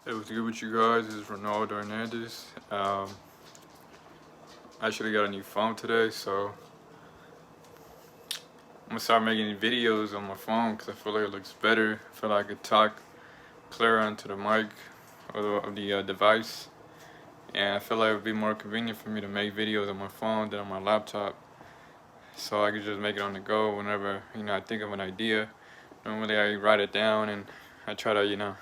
Hey, what's good with you guys? This is Ronaldo Hernandez. I actually got a new phone today, so I'm gonna start making videos on my phone because I feel like it looks better. I feel like I could talk clearer into the mic of the device, and I feel like it would be more convenient for me to make videos on my phone than on my laptop. So I could just make it on the go whenever I think of an idea. Normally I write it down and I try to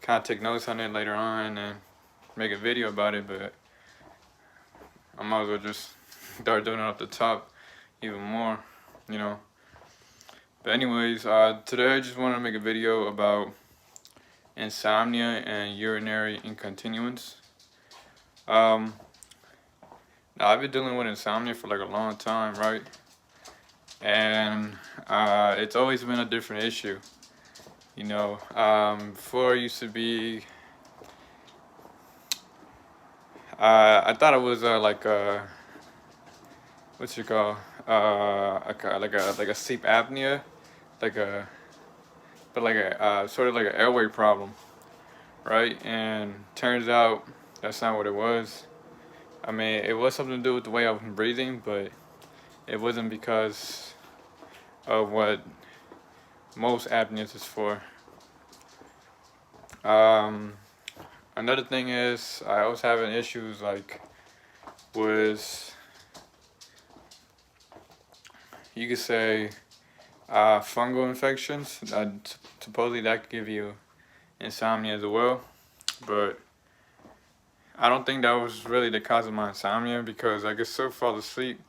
kind of take notes on it later on and make a video about it, but I might as well just start doing it off the top even more, you know. But anyways, today I just want to make a video about insomnia and urinary incontinence. Um, Now I've been dealing with insomnia for like a long time, right? And it's always been a different issue. Before it used to be, I thought it was what's it called? Like a sleep apnea, like a like a sort of like an airway problem, right? And turns out that's not what it was. I mean, it was something to do with the way I was breathing, but it wasn't because of what most apneas is for. Um, Another thing is I was having issues like with, you could say, fungal infections. Supposedly that could give you insomnia as well, but I don't think that was really the cause of my insomnia because I could still fall asleep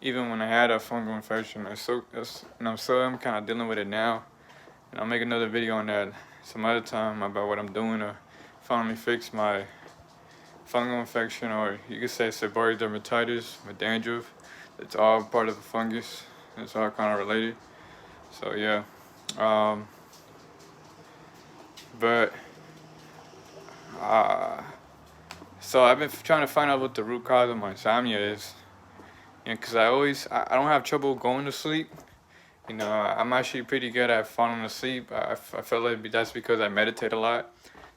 even when I had a fungal infection. And I'm kind of dealing with it now. And I'll make another video on that some other time about what I'm doing to finally fix my fungal infection, or you could say seborrheic dermatitis, my dandruff. It's all part of the fungus. It's all kind of related. So yeah. Um, but uh, so I've been trying to find out what the root cause of my insomnia is. And because I don't have trouble going to sleep. I'm actually pretty good at falling asleep. I feel like that's because I meditate a lot.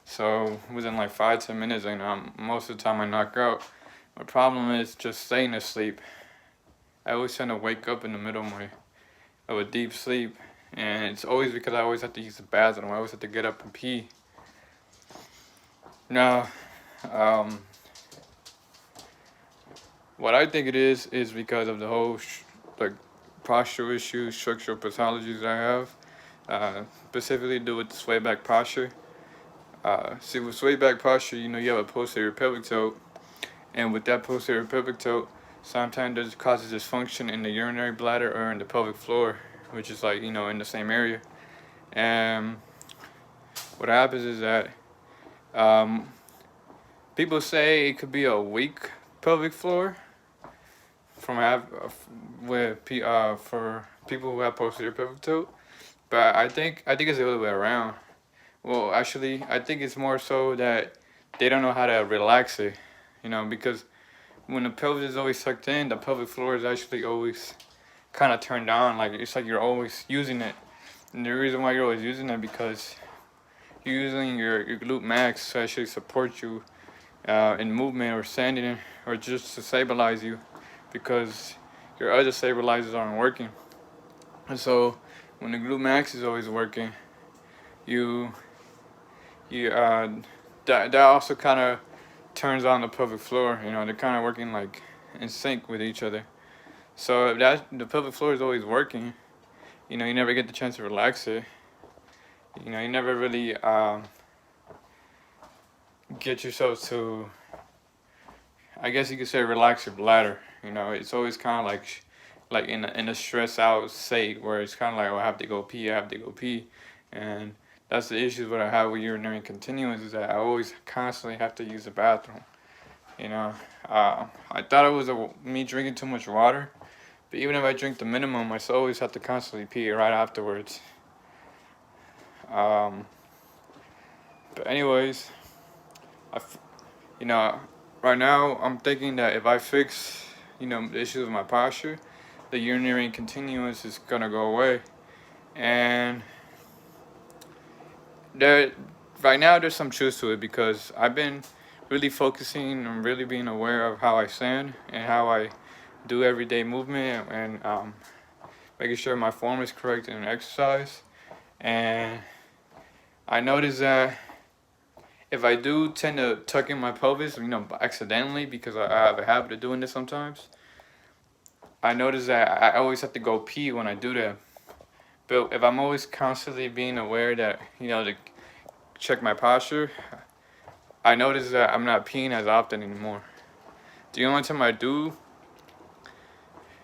So within like 5-10 minutes, most of the time I knock out. My problem is just staying asleep. I always tend to wake up in the middle of a deep sleep, and it's always because I always have to use the bathroom. I always have to get up and pee. Now, um, what I think it is because of the whole like postural issues, structural pathologies that I have, specifically to do with sway back posture. See, with sway back posture, you have a posterior pelvic tilt, and with that posterior pelvic tilt, sometimes it causes dysfunction in the urinary bladder or in the pelvic floor, which is like, in the same area. And what happens is that um, people say it could be a weak pelvic floor from for people who have posterior pelvic tilt, but I think it's the other way around. Well, actually, I think it's more so that they don't know how to relax it, because when the pelvis is always sucked in, the pelvic floor is actually always kind of turned on. Like it's like you're always using it, and the reason why you're always using it because you're using your glute max to actually support you in movement or standing or just to stabilize you, because your other stabilizers aren't working. And so when the glute max is always working, you you that also kind of turns on the pelvic floor. They're kind of working like in sync with each other. So if the pelvic floor is always working, you never get the chance to relax it. You never really get yourself to, I guess you could say, relax your bladder. It's always kind of like in a stress out state where it's kind of like, oh, I have to go pee, I have to go pee, and that's the issues what I have with urinary incontinence is that I always constantly have to use the bathroom. I thought it was me drinking too much water, but even if I drink the minimum, I still always have to constantly pee right afterwards. Um, but anyways, I, f- you know, right now I'm thinking that if I fix, the issues with my posture, the urinary incontinence is gonna go away, and there right now there's some truth to it because I've been really focusing and really being aware of how I stand and how I do everyday movement and making sure my form is correct in exercise. And I noticed that if I do tend to tuck in my pelvis, accidentally because I have a habit of doing this sometimes, I notice that I always have to go pee when I do that. But if I'm always constantly being aware that, to check my posture, I notice that I'm not peeing as often anymore. The only time I do,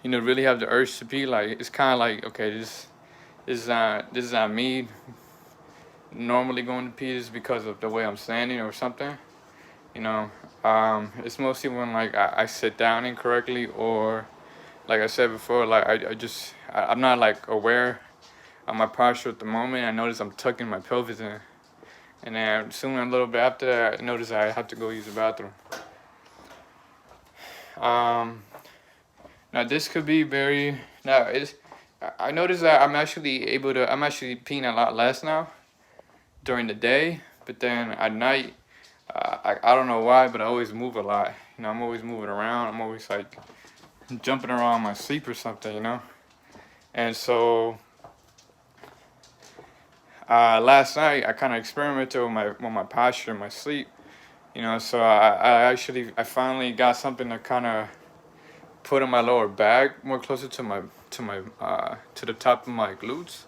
really have the urge to pee, like it's kind of like, okay, this is not me normally going to pee. This is because of the way I'm standing or something. You know, it's mostly when like I sit down incorrectly or like I said before, like I'm not like aware of my posture at the moment. I notice I'm tucking my pelvis in, and then soon a little bit after that, I notice I have to go use the bathroom. Um, Now this could be very now it's I noticed that I'm actually peeing a lot less now during the day, but then at night I don't know why, but I always move a lot. I'm always moving around. I'm always like jumping around in my sleep or something. And so last night I kind of experimented with my posture, my sleep. So I finally got something to kind of put in my lower back, more closer to the top of my glutes,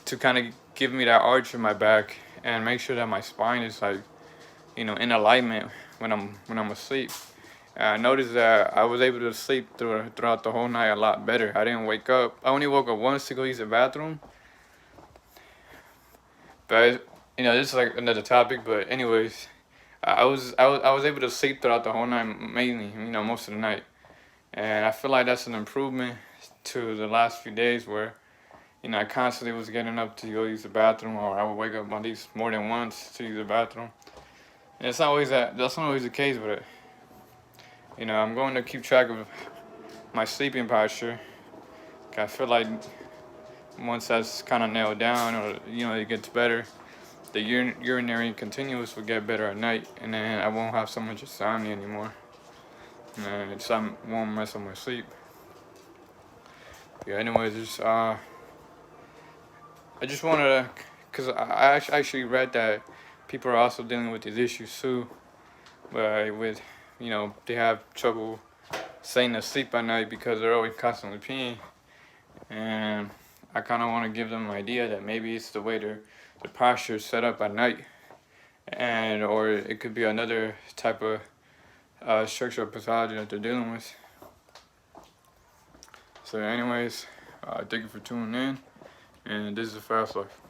to kind of give me that arch in my back and make sure that my spine is like in alignment when I'm asleep. And I noticed that I was able to sleep throughout the whole night a lot better. I didn't wake up. I only woke up once to go use the bathroom. But this is like another topic. But anyways, I was able to sleep throughout the whole night, mainly most of the night. And I feel like that's an improvement to the last few days where, I constantly was getting up to go use the bathroom, or I would wake up at least more than once to use the bathroom. And that's not always the case, but I'm going to keep track of my sleeping posture. I feel like once that's kind of nailed down, or it gets better, the urinary incontinence will get better at night, and then I won't have so much insomnia anymore. And it won't mess up my sleep. Yeah. Anyways, I just wanted to, cause actually read that people are also dealing with these issues too, but they have trouble staying asleep at night because they're always constantly peeing, and I kind of want to give them an idea that maybe it's the way the posture is set up at night, or it could be another type of structural pathology that they're dealing with. So anyways, thank you for tuning in, and this is the Fast Life.